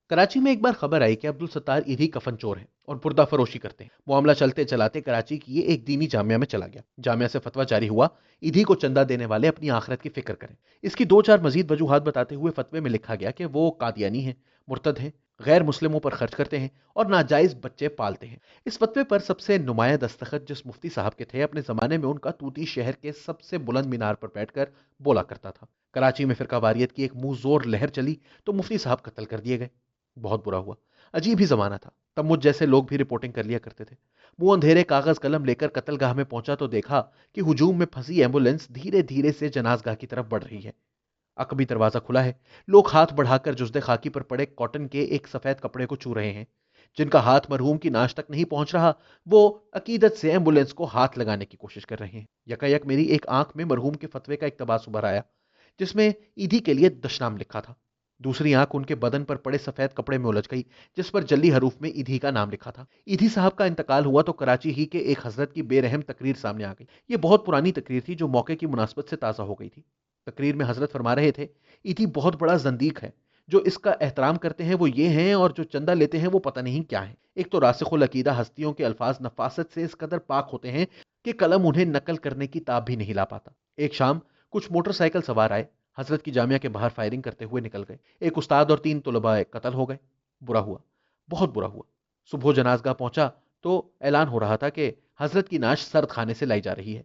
کراچی میں ایک بار خبر آئی کہ عبدل ستار ایدھی کفن چور ہیں اور پردہ فروشی کرتے ہیں۔ معاملہ چلتے چلاتے کراچی کی یہ ایک دینی جامعہ میں چلا گیا۔ جامعہ سے فتویٰ جاری ہوا، ایدھی کو چندہ دینے والے اپنی آخرت کی فکر کریں۔ اس کی دو چار مزید وجوہات بتاتے ہوئے فتوے میں لکھا گیا کہ وہ قادیانی ہیں، مرتد ہیں، غیر مسلموں پر خرچ کرتے ہیں اور ناجائز بچے پالتے ہیں۔ اس فتوے پر سب سے نمایاں دستخط جس مفتی صاحب کے تھے، اپنے زمانے میں ان کا طوطی شہر کے سب سے بلند مینار پر بیٹھ کر بولا کرتا تھا۔ کراچی میں فرقہ واریت کی ایک منہ زور لہر چلی تو مفتی صاحب قتل کر دیے گئے۔ بہت برا ہوا۔ عجیب ہی زمانہ تھا، تب مجھ جیسے لوگ بھی رپورٹنگ کر لیا کرتے تھے۔ وہ اندھیرے کاغذ قلم لے کر قتل گاہ میں پہنچا تو دیکھا کہ ہجوم میں پھنسی ایمبولینس دھیرے دھیرے سے جناز گاہ کی طرف بڑھ رہی ہے۔ عقبی دروازہ کھلا ہے، لوگ ہاتھ بڑھا کر جزدے خاکی پر پڑے کاٹن کے ایک سفید کپڑے کو چھو رہے ہیں۔ جن کا ہاتھ مرحوم کی ناش تک نہیں پہنچ رہا، وہ عقیدت سے ایمبولینس کو ہاتھ لگانے کی کوشش کر رہے ہیں۔ یکا یک میری ایک آنکھ میں مرحوم کے فتوے کا اقتباس ابھر آیا، جس میں ایدھی کے لیے دشنام لکھا تھا۔ دوسری آنکھ ان کے بدن پر پڑے سفید کپڑے میں الجھ گئی، جس پر جلی حروف میں ایدھی کا نام لکھا تھا۔ ایدھی صاحب کا انتقال ہوا تو کراچی ہی کے ایک حضرت کی بے رحم تقریر سامنے آ گئی۔ یہ بہت پرانی تقریر تھی جو موقع کی مناسبت سے تازہ ہو گئی تھی۔ تقریر میں حضرت فرما رہے تھے، ایدھی بہت بڑا زندیق ہے، جو اس کا احترام کرتے ہیں وہ یہ ہیں اور جو چندہ لیتے ہیں وہ پتہ نہیں کیا ہیں۔ ایک تو راسخ العقیدہ ہستیوں کے الفاظ نفاست سے اس قدر پاک ہوتے ہیں کہ قلم انہیں نقل کرنے کی تاب بھی نہیں لا پاتا۔ ایک شام کچھ موٹر سائیکل سوار آئے، حضرت کی جامعہ کے باہر فائرنگ کرتے ہوئے نکل گئے۔ ایک استاد اور 3 طلباء قتل ہو گئے۔ برا ہوا، بہت برا ہوا۔ صبح جنازگاہ پہنچا تو اعلان ہو رہا تھا کہ حضرت کی ناش سرد خانے سے لائی جا رہی ہے۔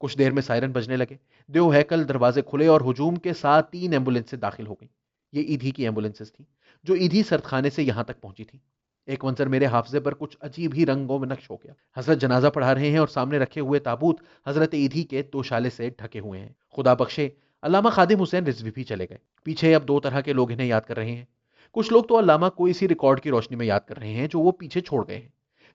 کچھ دیر میں سائرن بجنے لگے، دیو ہیکل دروازے کھلے اور ہجوم کے ساتھ 3 ایمبولینسیں داخل ہو گئیں۔ یہ ایدھی کی ایمبولینسز تھیں جو ایدھی سرد خانے سے یہاں تک پہنچی تھیں۔ ایک منظر میرے حافظے پر کچھ عجیب ہی رنگوں میں نقش ہو گیا۔ حضرت جنازہ پڑھا رہے ہیں اور سامنے رکھے ہوئے تابوت حضرت ایدھی کے توشالے سے ڈھکے ہوئے ہیں۔ خدا بخشے علامہ خادم حسین رضوی بھی چلے گئے۔ پیچھے اب 2 طرح کے لوگ انہیں یاد کر رہے ہیں۔ کچھ لوگ تو علامہ کو اسی ریکارڈ کی روشنی میں یاد کر رہے ہیں جو وہ پیچھے چھوڑ گئے ہیں۔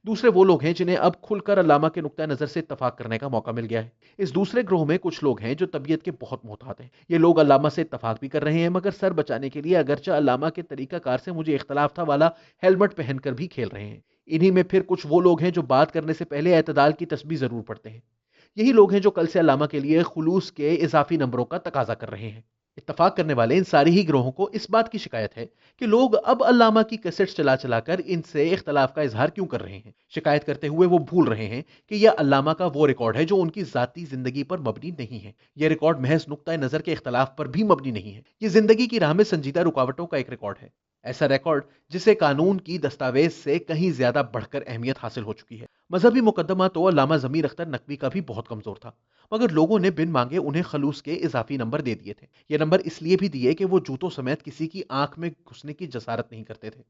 دوسرے وہ لوگ ہیں جنہیں اب کھل کر علامہ کے نقطہ نظر سے اتفاق کرنے کا موقع مل گیا ہے۔ اس دوسرے گروہ میں کچھ لوگ ہیں جو طبیعت کے بہت محتاط ہیں۔ یہ لوگ علامہ سے اتفاق بھی کر رہے ہیں، مگر سر بچانے کے لیے اگرچہ علامہ کے طریقہ کار سے مجھے اختلاف تھا والا ہیلمٹ پہن کر بھی کھیل رہے ہیں۔ انہی میں پھر کچھ وہ لوگ ہیں جو بات کرنے سے پہلے اعتدال کی تسبیح ضرور پڑھتے ہیں۔ یہی لوگ ہیں جو کل سے علامہ کے لیے خلوص کے اضافی نمبروں کا تقاضا کر رہے ہیں۔ اتفاق کرنے والے ان ساری ہی گروہوں کو اس بات کی شکایت ہے کہ لوگ اب علامہ کی کیسٹس چلا چلا کر ان سے اختلاف کا اظہار کیوں کر رہے ہیں۔ شکایت کرتے ہوئے وہ بھول رہے ہیں کہ یہ علامہ کا وہ ریکارڈ ہے جو ان کی ذاتی زندگی پر مبنی نہیں ہے۔ یہ ریکارڈ محض نقطہ نظر کے اختلاف پر بھی مبنی نہیں ہے۔ یہ زندگی کی راہ میں سنجیدہ رکاوٹوں کا ایک ریکارڈ ہے، ایسا ریکارڈ جسے قانون کی دستاویز سے کہیں زیادہ بڑھ کر اہمیت حاصل ہو چکی ہے۔ مذہبی مقدمہ تو علامہ ضمیر اختر نقوی کا بھی بہت کمزور تھا، مگر لوگوں نے بن مانگے انہیں خلوص کے اضافی نمبر دے دیے تھے۔ یہ نمبر اس لیے بھی دیے کہ وہ جوتوں سمیت کسی کی آنکھ میں گھسنے کی جسارت نہیں کرتے تھے۔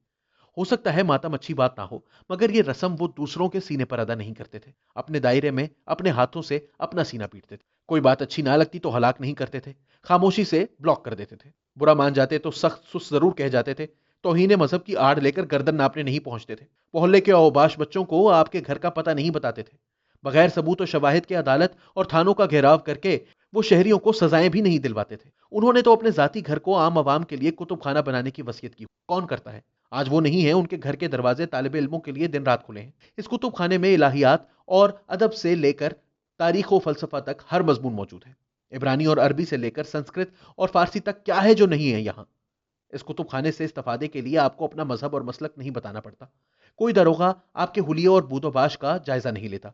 ہو سکتا ہے ماتم اچھی بات نہ ہو، مگر یہ رسم وہ دوسروں کے سینے پر ادا نہیں کرتے تھے۔ اپنے دائرے میں اپنے ہاتھوں سے اپنا سینہ پیٹتے تھے۔ کوئی بات اچھی نہ لگتی تو ہلاک نہیں کرتے تھے، خاموشی سے بلاک کر دیتے تھے۔ برا مان جاتے تو سخت سست ضرور کہہ جاتے تھے۔ توہین مذہب کی آڑ لے کر گردن ناپنے نہیں پہنچتے تھے۔ محلے کے اوباش بچوں کو آپ کے گھر کا پتہ نہیں بتاتے تھے۔ بغیر ثبوت و شواہد کے عدالت اور تھانوں کا گھیراؤ کر کے وہ شہریوں کو سزائیں بھی نہیں دلواتے تھے۔ انہوں نے تو اپنے ذاتی گھر کو عام عوام کے لیے کتب خانہ بنانے کی وصیت کی۔ کون کرتا ہے؟ آج وہ نہیں ہے، ان کے گھر کے دروازے طالب علموں کے لیے دن رات کھلے ہیں۔ اس کتب خانے میں الہیات اور ادب سے لے کر تاریخ و فلسفہ تک ہر مضمون موجود ہے۔ عبرانی اور عربی سے لے کر سنسکرت اور فارسی تک کیا ہے جو نہیں ہے یہاں۔ اس کتب خانے سے استفادے کے لیے آپ کو اپنا مذہب اور مسلک نہیں بتانا پڑتا۔ کوئی داروغہ آپ کے حلیے اور بود و باش کا جائزہ نہیں لیتا۔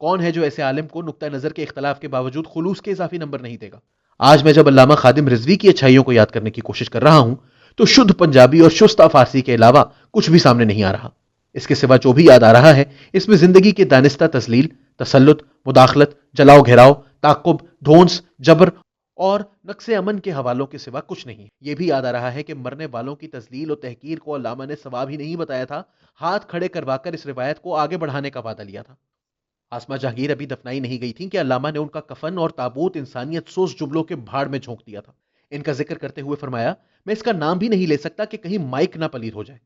کون ہے جو ایسے عالم کو نقطہ نظر کے اختلاف کے باوجود خلوص کے اضافی نمبر نہیں دے گا؟ آج میں جب علامہ خادم رضوی کی اچھائیوں کو یاد کرنے کی کوشش کر رہا ہوں تو شدھ پنجابی اور شستہ فارسی کے علاوہ کچھ بھی سامنے نہیں آ رہا۔ اس کے سوا جو بھی یاد آ رہا ہے، اس میں زندگی کے دانستہ تذلیل، تسلط، مداخلت، جلاؤ گھیراؤ، تعقب، دھونس، جبر اور نقص امن کے حوالوں کے سوا کچھ نہیں۔ یہ بھی یاد آ رہا ہے کہ مرنے والوں کی تذلیل و تحقیر کو علامہ نے ثواب ہی نہیں بتایا تھا، ہاتھ کھڑے کروا کر اس روایت کو آگے بڑھانے کا وعدہ لیا تھا۔ آسما جہانگیر ابھی دفنائی نہیں گئی تھی کہ علامہ نے ان کا کفن اور تابوت انسانیت سوز جملوں کے بھاڑ میں جھونک دیا تھا۔ ان کا ذکر کرتے ہوئے فرمایا، میں اس کا نام بھی نہیں لے سکتا کہ کہیں مائک نہ پلید ہو جائے۔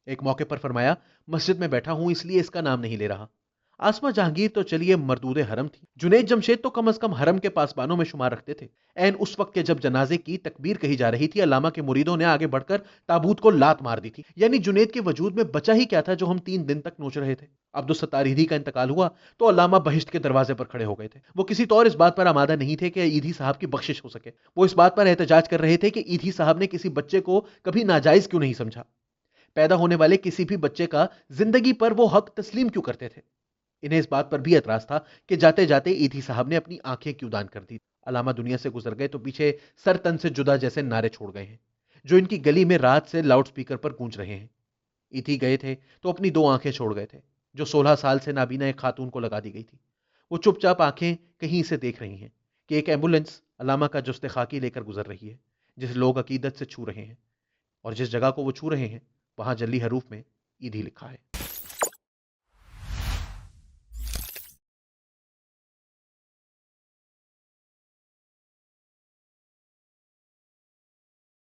ایک موقع پر فرمایا، مسجد میں بیٹھا ہوں اس لیے اس کا نام نہیں لے رہا۔ آسما جہانگیر تو چلیے مردود حرم تھی، جنید جمشید تو کم از کم حرم کے پاسبانوں میں شمار رکھتے تھے۔ عین اس وقت کے جب جنازے کی تکبیر کہی جا رہی تھی، علامہ کے مریدوں نے آگے بڑھ کر تابوت کو لات مار دی تھی۔ یعنی جنید کے وجود میں بچا ہی کیا تھا جو ہم 3 دن تک نوچ رہے تھے۔ عبدالستار ایدھی کا انتقال ہوا تو علامہ بہشت کے دروازے پر کھڑے ہو گئے تھے۔ وہ کسی طور اس بات پر آمادہ نہیں تھے کہ ایدھی صاحب کی بخشش ہو سکے۔ وہ اس بات پر احتجاج کر رہے تھے کہ ایدھی صاحب نے کسی بچے کو کبھی ناجائز کیوں نہیں سمجھا۔ پیدا ہونے والے کسی بھی بچے کا زندگی پر وہ حق تسلیم کیوں کرتے تھے؟ انہیں اس بات پر بھی اعتراض تھا کہ جاتے جاتے ایدھی صاحب نے اپنی آنکھیں کیوں دان کر دی۔ علامہ دنیا سے گزر گئے تو پیچھے سر تن سے جدا جیسے نعرے چھوڑ گئے ہیں، جو ان کی گلی میں رات سے لاؤڈ سپیکر پر گونج رہے ہیں۔ ایتھی گئے تھے تو اپنی دو آنکھیں چھوڑ گئے تھے، جو 16 سال سے نابینا ایک خاتون کو لگا دی گئی تھی۔ وہ چپ چاپ آنکھیں کہیں سے دیکھ رہی ہیں کہ ایک ایمبولینس علامہ کا جثہ خاکی لے کر گزر رہی ہے، جسے لوگ عقیدت سے چھو رہے ہیں، اور جس جگہ کو وہ چھو رہے ہیں وہاں جلی حروف میں ایدھی لکھا ہے۔